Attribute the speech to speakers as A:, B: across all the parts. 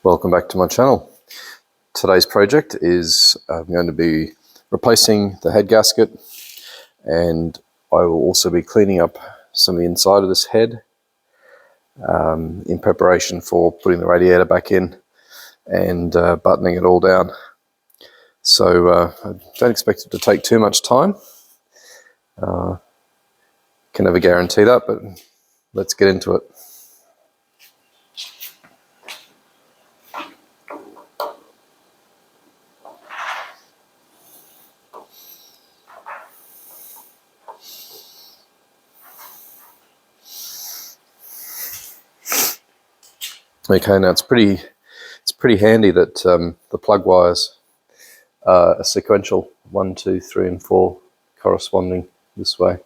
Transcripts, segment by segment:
A: Welcome back to my channel. Today's project is I'm going to be replacing the head gasket, and I will also be cleaning up some of the inside of this head in preparation for putting the radiator back in and buttoning it all down. So I don't expect it to take too much time. Can never guarantee that, but let's get into it. Okay, now it's pretty handy that the plug wires are sequential, 1, 2, 3, and 4, corresponding this way.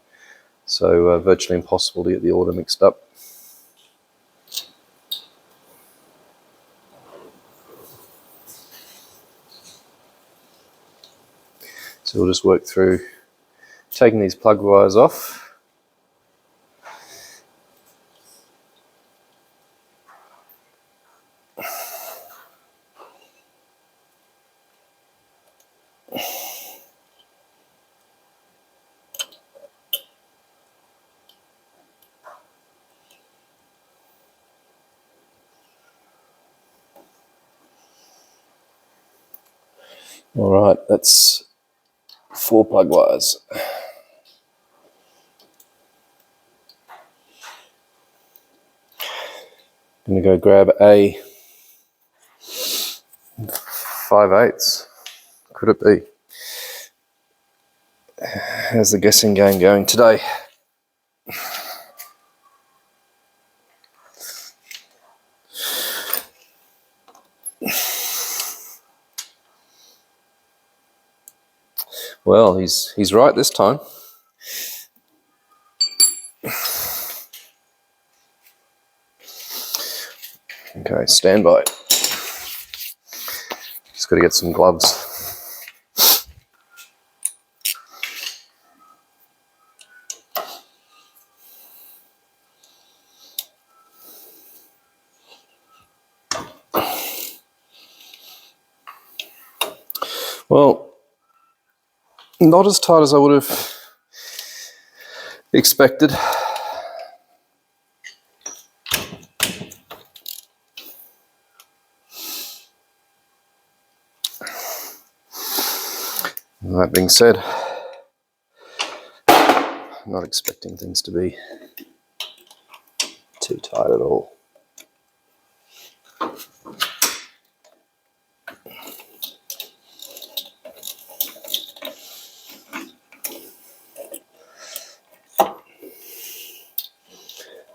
A: So virtually impossible to get the order mixed up. So we'll just work through taking these plug wires off. All right, that's 4 plug wires. I'm going to go grab a 5/8. Could it be? How's the guessing game going today? Well, he's right this time. Okay, stand by. Just got to get some gloves. Well, not as tight as I would have expected. That being said, I'm not expecting things to be too tight at all.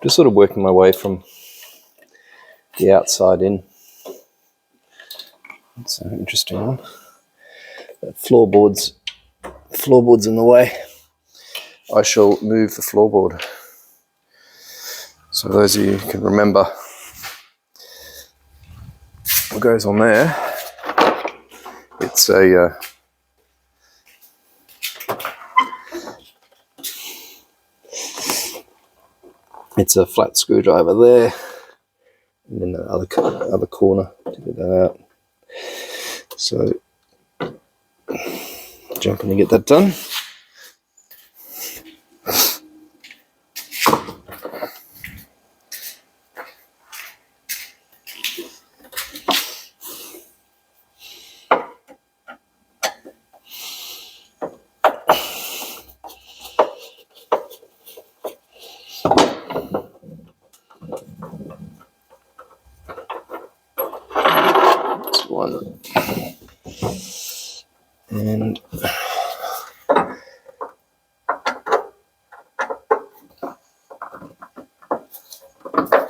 A: Just sort of working my way from the outside in. It's an interesting one. That floorboard's in the way. I shall move the floorboard. So those of you who can remember what goes on there, it's a flat screwdriver there, and then the other corner to get that out. So jumping to get that done. That's one. And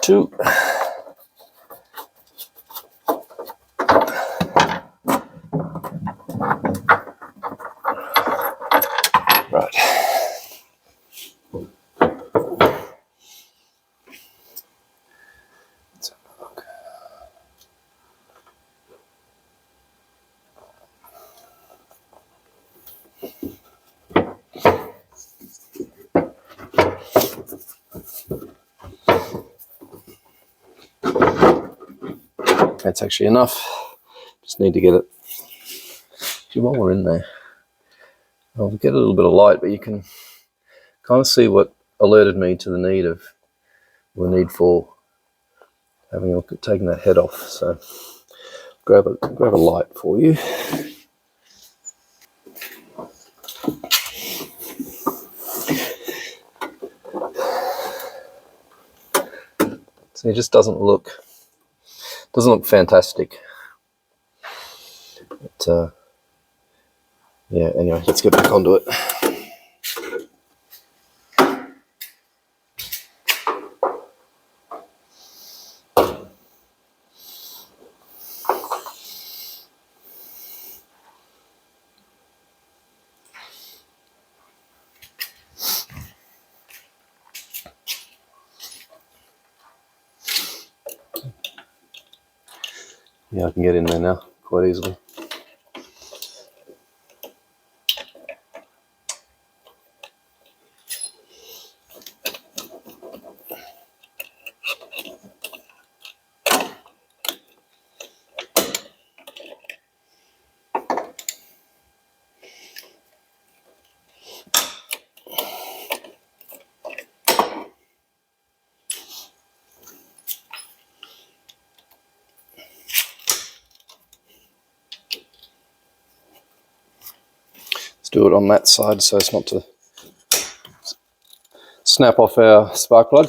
A: 2. Right. Let's have a look. it's actually enough. Just need to get it. Actually, while we're in there, I'll get a little bit of light, but you can kind of see what alerted me to the need for having a look at taking that head off. So grab a light for you. So it just doesn't look fantastic. But yeah, anyway, let's get back onto it. Yeah, I can get in there now quite easily. Let's do it on that side so as not to snap off our spark plug.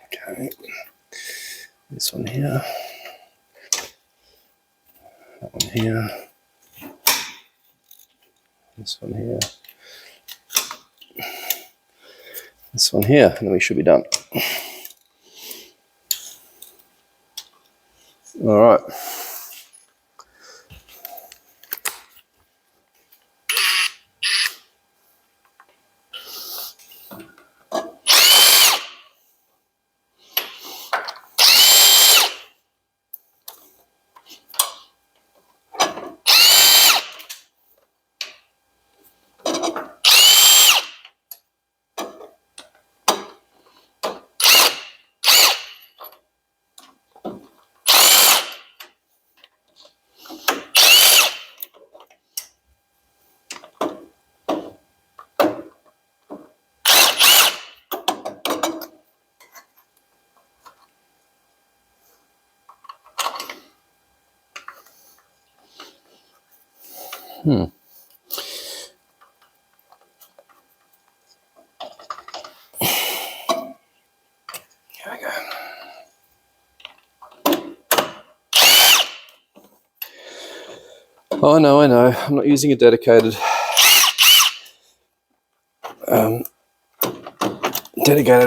A: Okay, this one here, that one here, this one here, this one here, and then we should be done. All right. There we go. Oh, I know. I'm not using a dedicated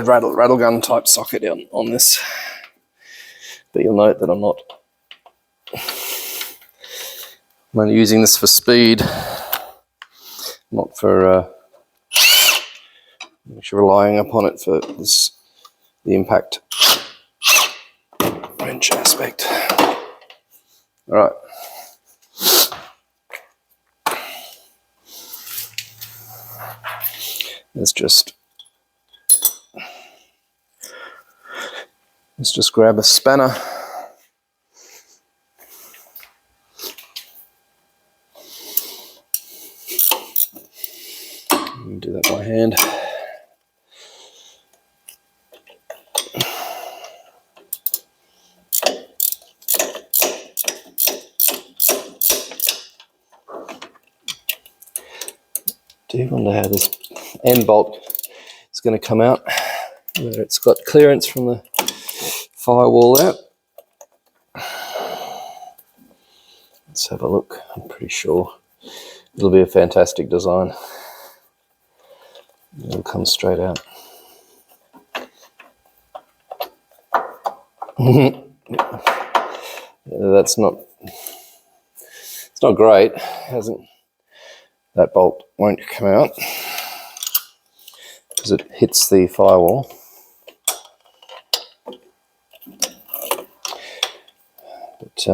A: rattle gun type socket on this, but you'll note that I'm only using this for speed, not for actually relying upon it for the impact wrench aspect. All right. Let's just grab a spanner. Do that by hand. Do wonder how this end bolt is going to come out, whether it's got clearance from the firewall out. Let's have a look. I'm pretty sure it'll be a fantastic design. It'll come straight out. Yeah, it's not great. That bolt won't come out because it hits the firewall. But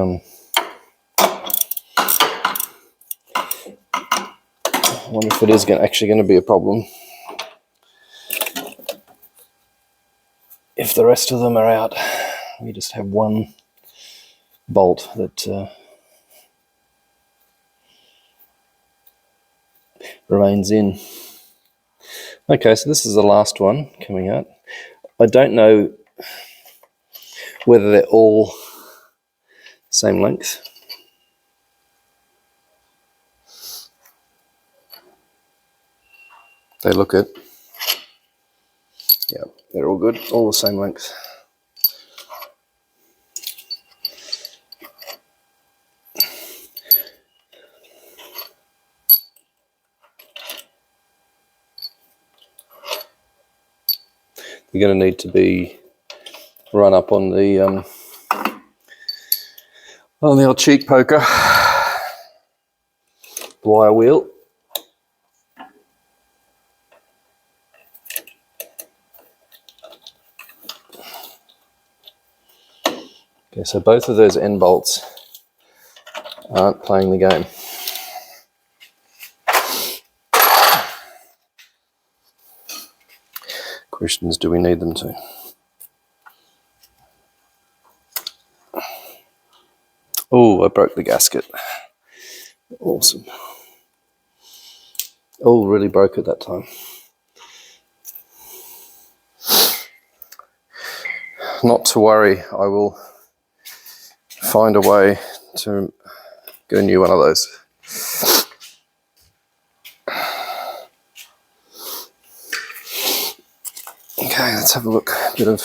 A: wonder if it is actually going to be a problem if the rest of them are out. We just have one bolt that remains in. Okay, so this is the last one coming out. I don't know whether they're all same length. They look it. Yeah, they're all good, all the same length. You're going to need to be run up on the old cheek poker wire wheel. Okay, so both of those end bolts aren't playing the game. Question is, do we need them to? Oh, I broke the gasket. Awesome. Oh, really broke it that time. Not to worry, I will find a way to get a new one of those. Okay, let's have a look. A bit of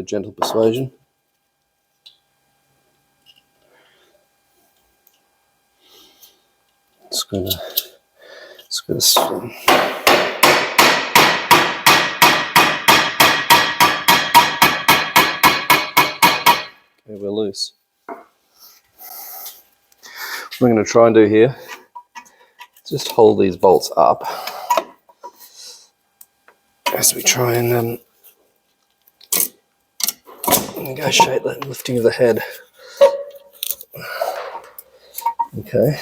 A: gentle persuasion. Just gonna spin. Okay, we're loose. What I'm going to try and do here is just hold these bolts up as we try and negotiate that lifting of the head. Okay.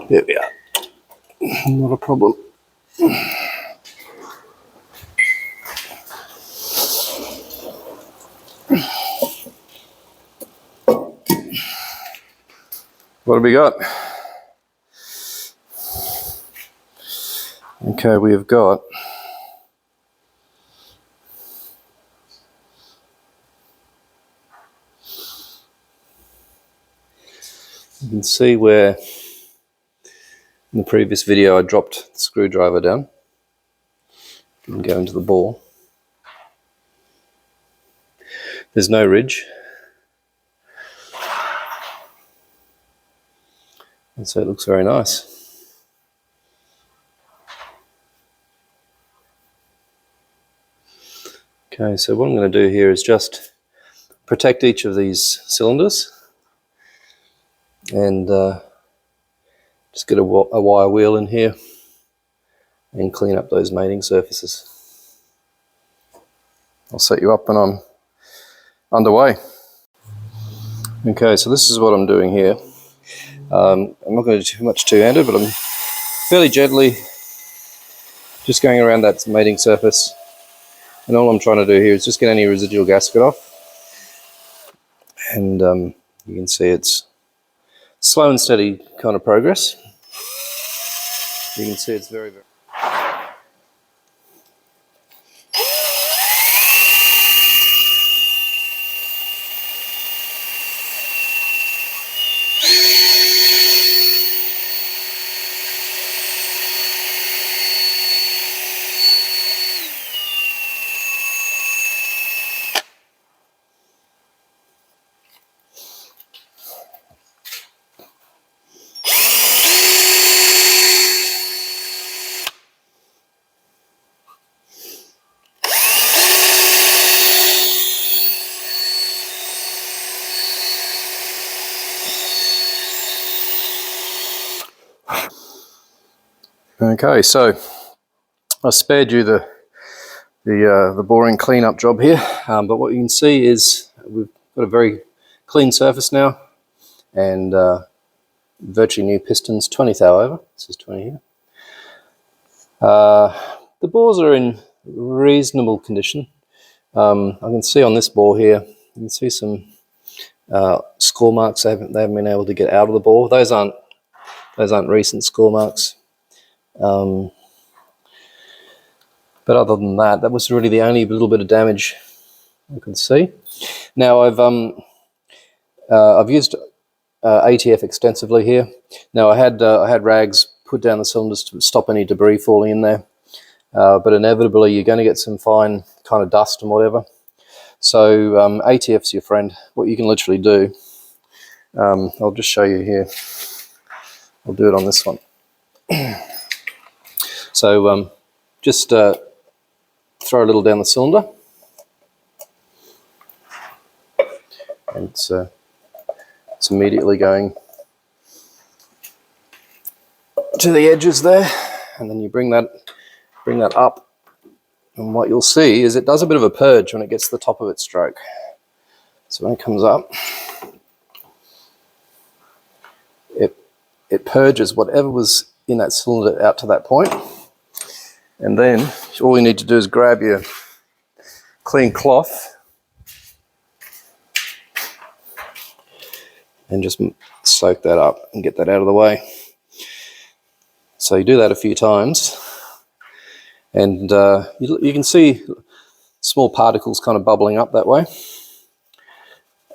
A: There we are. Not a problem. What have we got? Okay, we have got you can see where in the previous video I dropped the screwdriver down. Didn't go into the bore. There's no ridge. And so it looks very nice. Okay, so what I'm going to do here is just protect each of these cylinders and just get a wire wheel in here and clean up those mating surfaces. I'll set you up when I'm underway. Okay, so this is what I'm doing here. I'm not going to do too much two-handed, but I'm fairly gently just going around that mating surface, and all I'm trying to do here is just get any residual gasket off, and you can see it's slow and steady kind of progress. You can see it's very, very... Okay, so I spared you the boring cleanup job here, but what you can see is we've got a very clean surface now, and virtually new pistons, 20th hour over. This is 20 here. The bores are in reasonable condition. I can see on this bore here, you can see some score marks. They haven't been able to get out of the bore. Those aren't recent score marks. But other than that, that was really the only little bit of damage I can see. Now I've used ATF extensively here. Now I had rags put down the cylinders to stop any debris falling in there, but inevitably you're going to get some fine kind of dust and whatever. So ATF's your friend. What you can literally do, I'll just show you here. I'll do it on this one. So just throw a little down the cylinder, and it's immediately going to the edges there, and then you bring that up, and what you'll see is it does a bit of a purge when it gets to the top of its stroke. So when it comes up, it purges whatever was in that cylinder out to that point, and then all you need to do is grab your clean cloth and just soak that up and get that out of the way. So you do that a few times, and you can see small particles kind of bubbling up that way,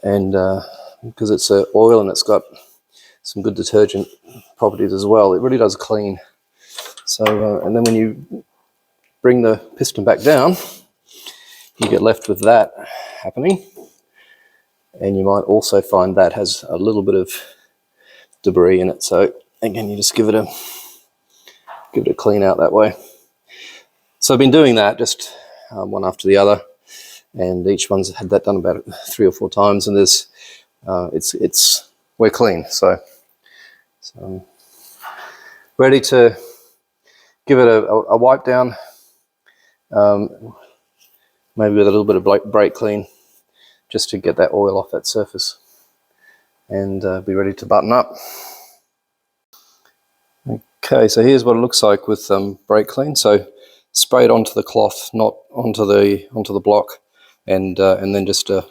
A: and because it's oil and it's got some good detergent properties as well, it really does clean. So and then when you bring the piston back down, you get left with that happening, and you might also find that has a little bit of debris in it. So again, you just give it a clean out that way. So I've been doing that just one after the other, and each one's had that done about 3 or 4 times, and there's we're clean. So I'm ready to give it a wipe down, maybe with a little bit of brake clean, just to get that oil off that surface, and be ready to button up. Okay, so here's what it looks like with brake clean. So spray it onto the cloth, not onto the block, and then just a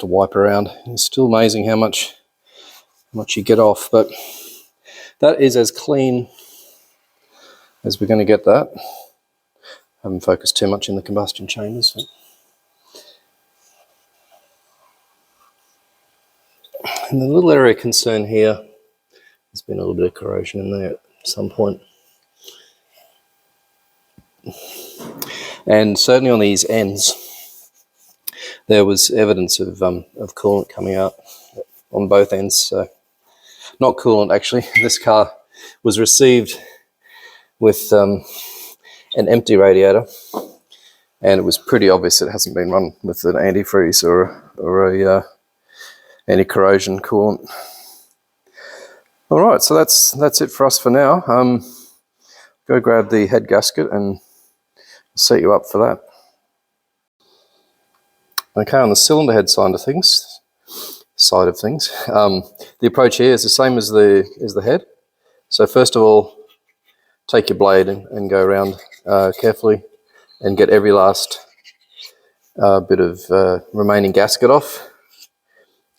A: wipe around. It's still amazing how much you get off, but that is as clean as we're going to get that. I haven't focused too much in the combustion chambers. And the little area of concern here, there's been a little bit of corrosion in there at some point. And certainly on these ends, there was evidence of coolant coming out on both ends. So, not coolant actually. This car was received with an empty radiator, and it was pretty obvious it hasn't been run with an antifreeze or a anti-corrosion coolant. All right, so that's it for us for now. Go grab the head gasket and I'll set you up for that. Okay, on the cylinder head side of things, the approach here is the same as the head. So first of all, take your blade and go around carefully and get every last bit of remaining gasket off.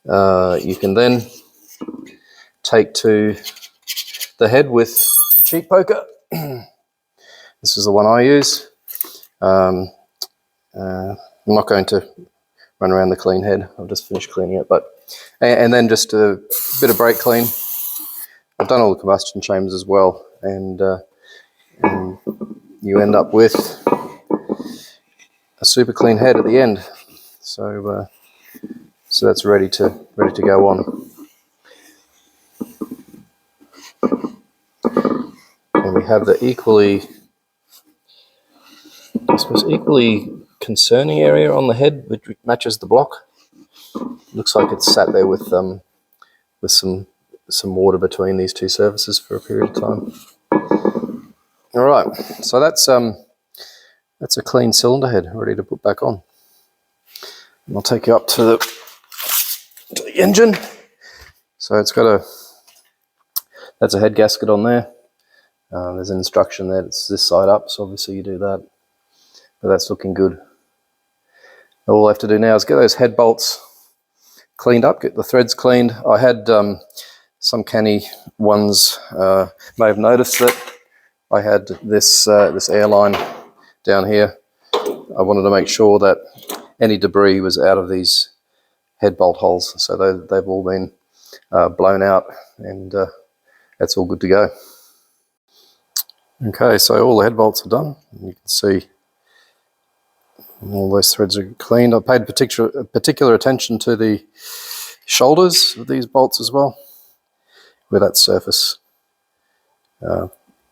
A: You can then take to the head with a cheek poker. This is the one I use. I'm not going to run around the clean head. I've just finished cleaning it, and then just a bit of brake clean. I've done all the combustion chambers as well, and you end up with a super clean head at the end. So that's ready to go on. And we have the equally concerning area on the head, which matches the block. Looks like it's sat there with some water between these two surfaces for a period of time. All right, so that's a clean cylinder head ready to put back on. And I'll take you up to the engine. So it's got that's a head gasket on there. There's an instruction there that's this side up, so obviously you do that. But that's looking good. All I have to do now is get those head bolts cleaned up, get the threads cleaned. I had some canny ones may have noticed that I had this airline down here. I wanted to make sure that any debris was out of these head bolt holes, so they've all been blown out, and that's all good to go. Okay, so all the head bolts are done. You can see all those threads are cleaned. I paid particular attention to the shoulders of these bolts as well, where that surface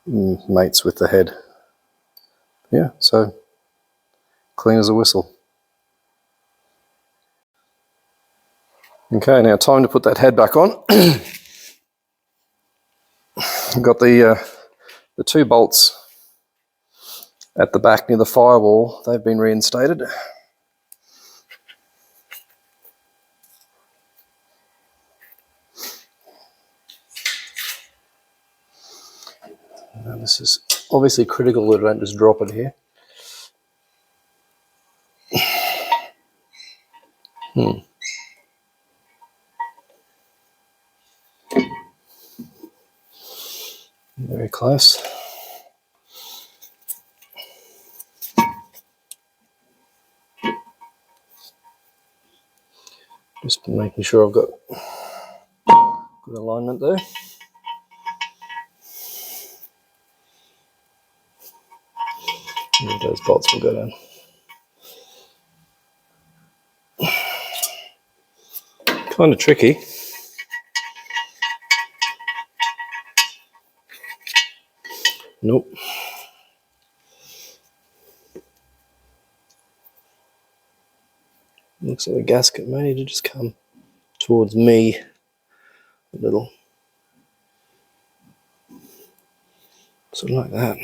A: mates with the head. Yeah, so clean as a whistle. Okay, now time to put that head back on. I've got the 2 bolts at the back near the firewall. They've been reinstated. Now this is obviously critical that I don't just drop it here. Very close. Just making sure I've got good alignment there. And those bolts will go down. Kind of tricky. Nope. Looks like the gasket may need to just come towards me a little. Something like that.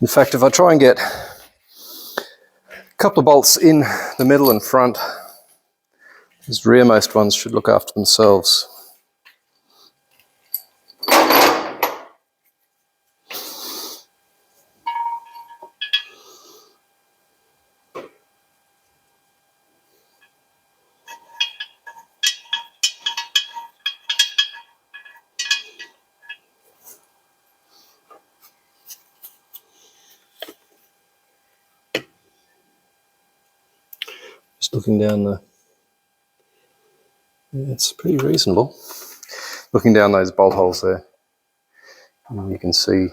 A: In fact, if I try and get a couple of bolts in the middle and front, these rearmost ones should look after themselves. Just looking down it's pretty reasonable. Looking down those bolt holes there, you can see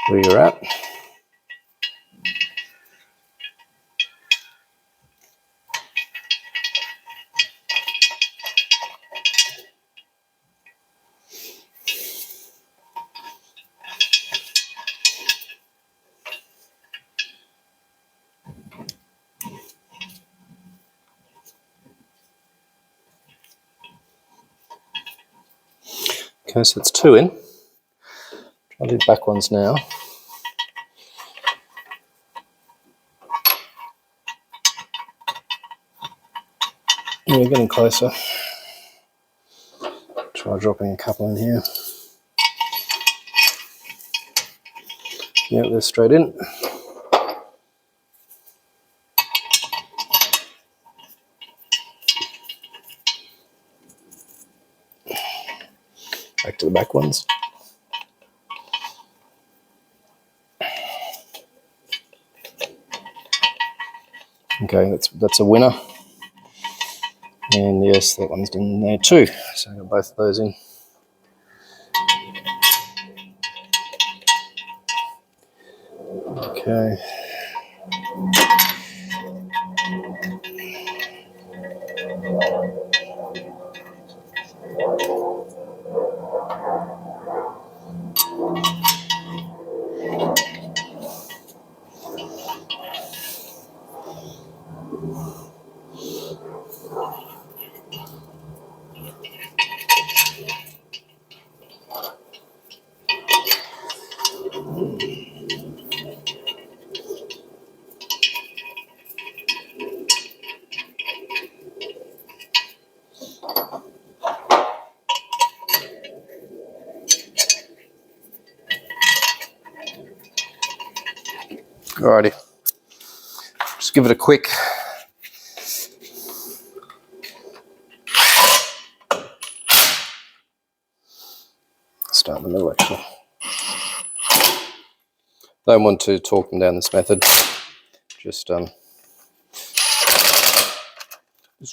A: where you're at. Okay, so it's 2 in. Try to do back ones now. Yeah, we're getting closer. Try dropping a couple in here. Yeah, they're straight in. Back to the back ones. Okay, that's a winner. And yes, that one's in there too. So I've got both of those in. Okay. Alrighty, just give it a quick start in the middle actually. Don't want to torque them down this method, just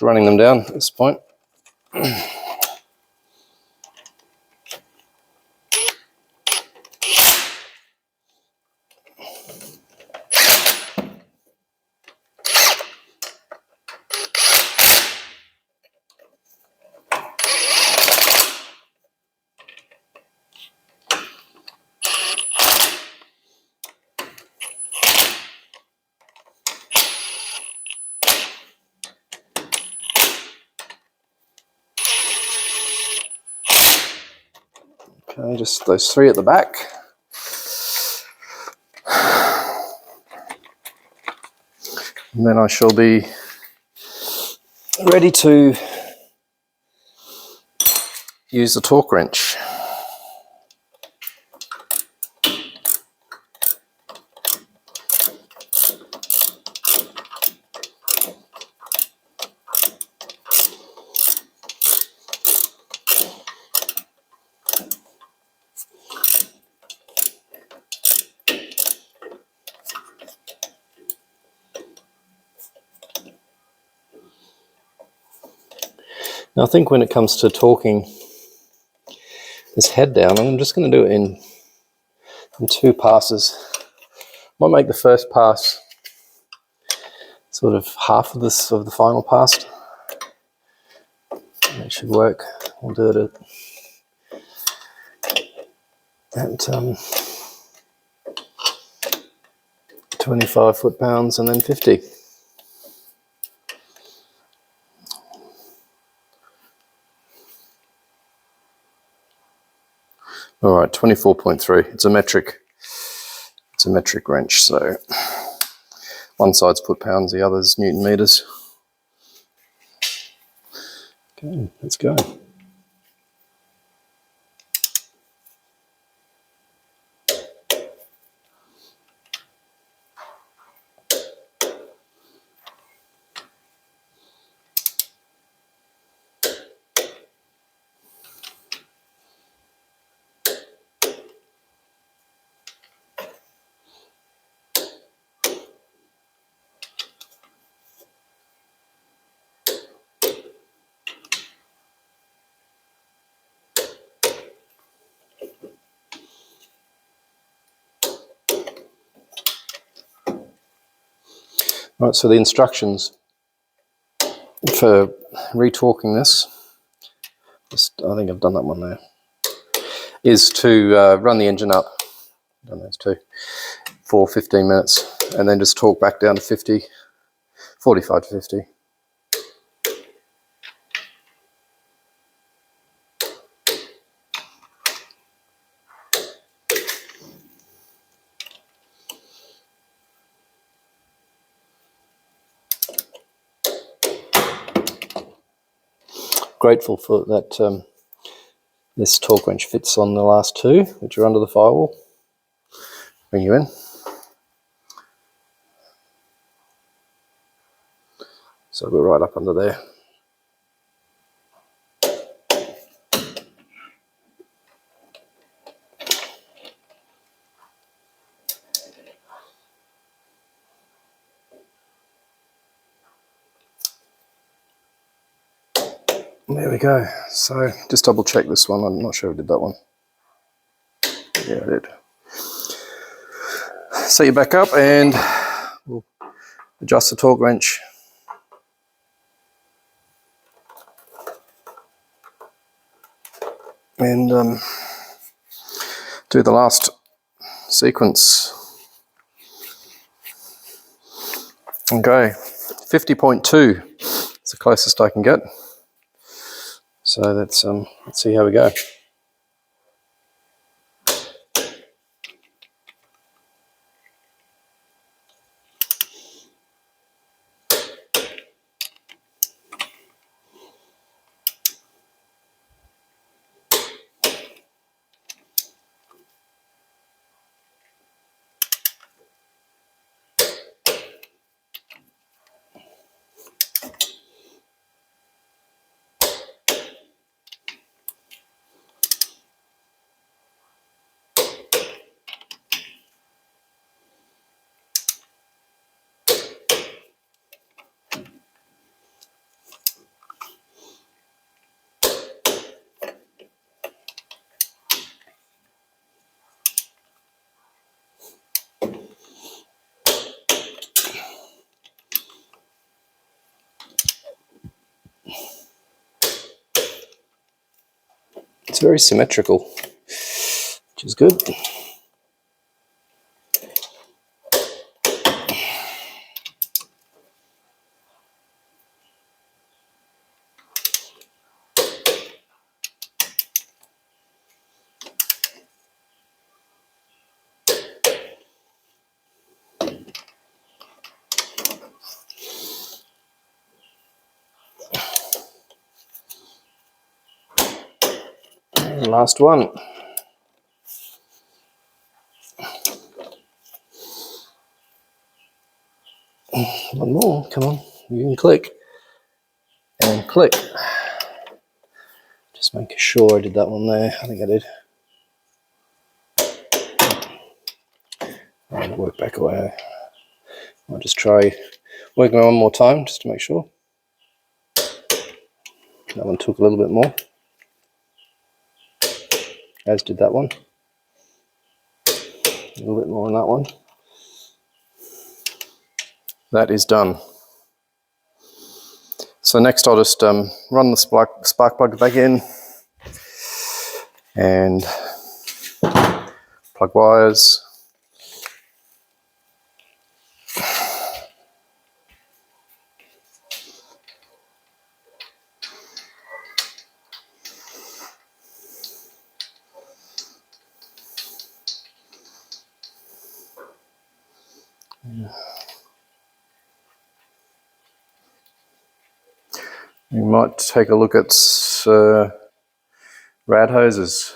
A: running them down at this point. Okay, just those three at the back. And then I shall be ready to use the torque wrench. Now I think when it comes to torquing this head down, I'm just going to do it in two passes. Might make the first pass sort of half of this of the final pass. That should work. We'll do it at 25 foot-pounds and then 50. All right, 24.3. It's a metric wrench, so one side's foot-pounds, the other's Newton meters. Okay, let's go. Right, so the instructions for retorquing this, I think I've done that one there, is to run the engine up, done those two, for 15 minutes and then just torque back down to 50, 45 to 50. Grateful for that this torque wrench fits on the last two, which are under the firewall. Bring you in. So we're right up under there. There we go. So just double check this one. I'm not sure I did that one. Yeah, I did. Set you back up and we'll adjust the torque wrench. And do the last sequence. Okay, 50.2. It's the closest I can get. So let's see how we go. It's very symmetrical, which is good. And last one. One more, come on, you can click and click. Just making sure I did that one there. I think I did. And work back away. I'll just try working on one more time just to make sure. That one took a little bit more, as did that one. A little bit more on that one. That is done. So next I'll just run the spark plug back in and plug wires. You might take a look at rad hoses.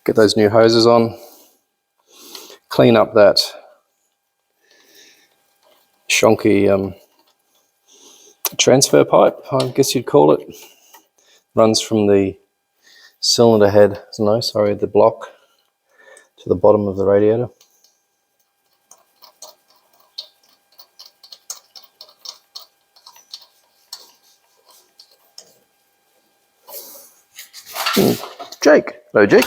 A: Get those new hoses on. Clean up that shonky transfer pipe, I guess you'd call it. Runs from the cylinder head, no, sorry, the block to the bottom of the radiator. Jake. Hello, Jake.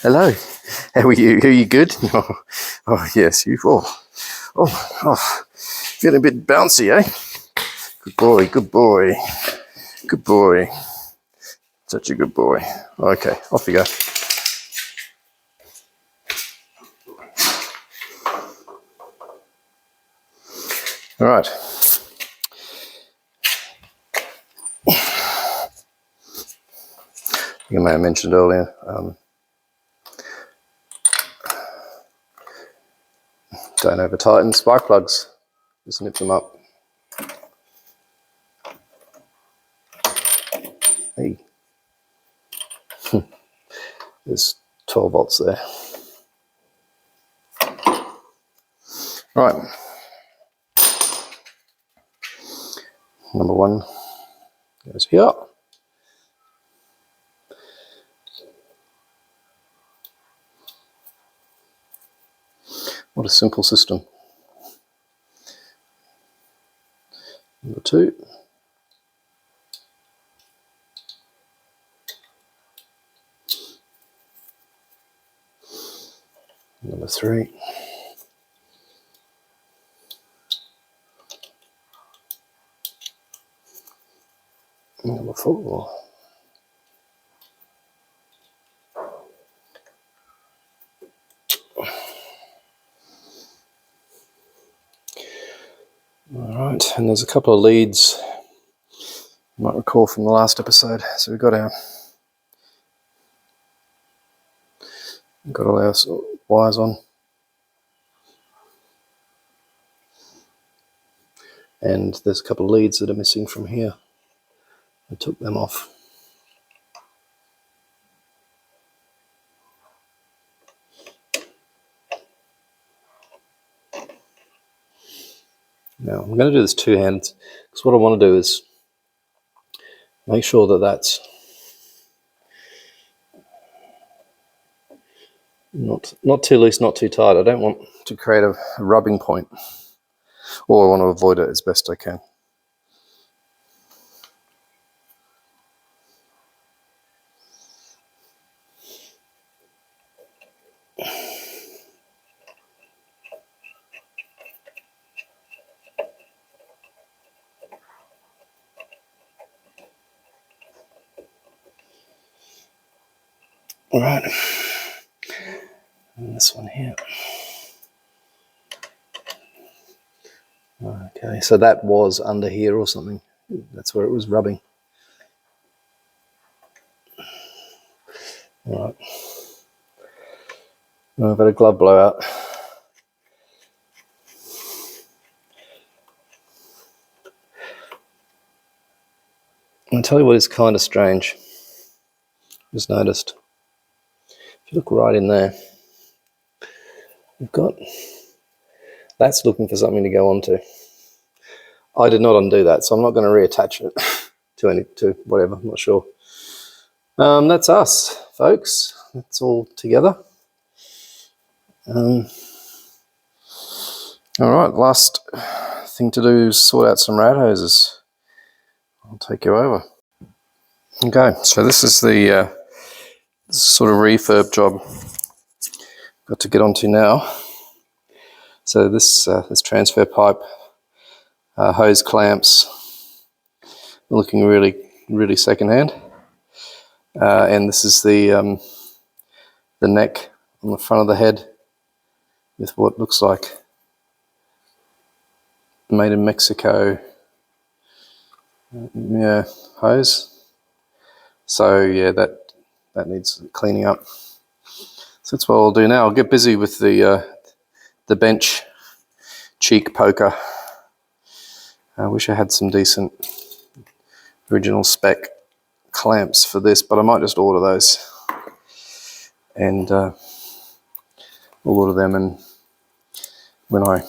A: Hello. How are you? Are you good? Oh yes, you. Oh. Feeling a bit bouncy, eh? Good boy, good boy. Good boy. Such a good boy. Okay, off you go. All right. You may have mentioned earlier, don't over tighten spark plugs, just nip them up. Hey, there's 12 volts there. Right, number one goes here. What a simple system. Number two. Number three. Number four. Alright, and there's a couple of leads you might recall from the last episode. So we've got all our wires on. And there's a couple of leads that are missing from here. I took them off. Now I'm going to do this two hands because what I want to do is make sure that that's not too loose, not too tight. I don't want to create a rubbing point, or I want to avoid it as best I can.
B: All right, and this one here. Okay, so that was under here or something. That's where it was rubbing. All right. I've had a glove blowout. I'll tell you what is kind of strange. Just noticed. If you look right in there, you've got, that's looking for something to go onto. I did not undo that, so I'm not going to reattach it to whatever, I'm not sure. That's us, folks. That's all together. All right, last thing to do is sort out some rad hoses. I'll take you over. Okay, so this is the sort of refurb job got to get onto now. So this transfer pipe, hose clamps, looking really secondhand. And this is the neck on the front of the head with what looks like made in Mexico, yeah, hose. So yeah, that needs cleaning up. So that's what I'll do now. I'll get busy with the bench cheek poker. I wish I had some decent original spec clamps for this, but I might just order those and we'll order them, and when I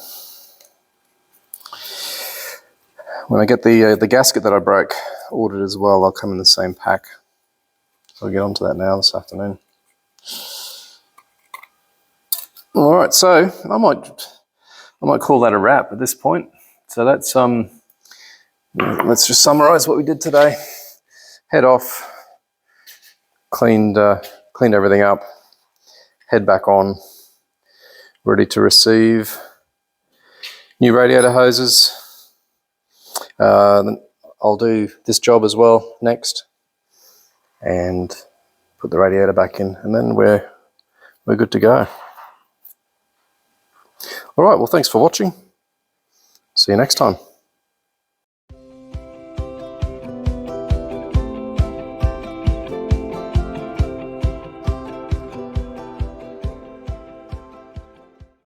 B: get the gasket that I broke ordered as well, they'll come in the same pack. So I'll get onto that now this afternoon. All right, so I might call that a wrap at this point. So that's let's just summarize what we did today. Head off, cleaned everything up, head back on, ready to receive new radiator hoses. Then I'll do this job as well next and put the radiator back in, and then we're good to go. All right, well, thanks for watching. See you next time.